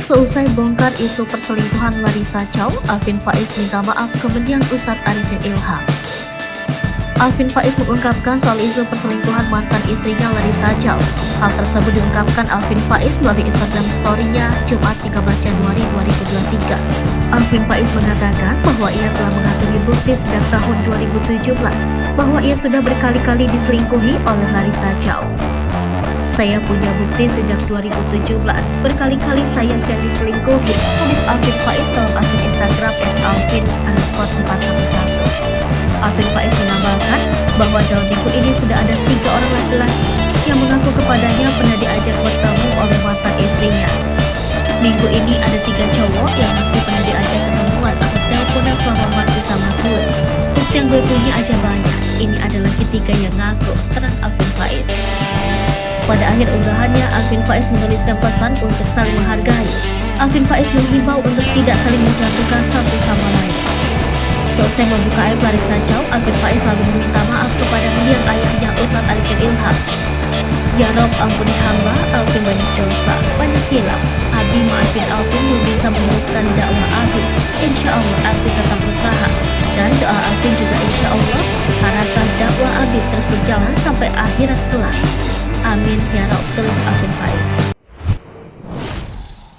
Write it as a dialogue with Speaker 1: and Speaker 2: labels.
Speaker 1: Seusai bongkar isu perselingkuhan Larissa Chow, Alvin Faiz minta maaf ke mendiang Ustadz Arifin Ilham. Alvin Faiz mengungkapkan soal isu perselingkuhan mantan istrinya Larissa Chow. Hal tersebut diungkapkan Alvin Faiz melalui Instagram story-nya Jumat 13 Januari 2023. Alvin Faiz mengatakan bahwa ia telah mengantongi bukti sejak tahun 2017 bahwa ia sudah berkali-kali diselingkuhi oleh Larissa Chow. Saya punya bukti sejak 2017, berkali-kali saya jadi selingkuhi, tulis Alvin Faiz dalam akun Instagram @alvin_411. Alvin Faiz menambahkan bahwa dalam minggu ini sudah ada 3 orang laki-laki yang mengaku kepadanya pernah diajak bertemu oleh mantan istrinya. Minggu ini ada 3 cowok yang mengaku pernah diajak ketemuan atau teleponan selama masih sama gue. Bukti yang gue punya aja banyak, ini adalah ketiga yang ngaku, terang Alvin Faiz. Pada akhir unggahannya, Alvin Faiz menuliskan pesan untuk saling menghargai. Alvin Faiz menghimbau untuk tidak saling menjatuhkan satu sama lain. Selesai membuka aib Larissa Chow, Alvin Faiz lalu meminta maaf kepada mendiang ayahnya Ustadz Arifin Ilham. Ya Rob, ampuni hamba, Alvin banyak dosa, banyak hilang. Abi maafin Alvin belum bisa meneruskan dakwah Abi. Insya Allah Alvin tetap berusaha. Dan doa Alvin juga insya Allah harapkan dakwah Abi terus berjalan sampai akhirat kelak. Amin ya Rob, tulis Alvin Faiz.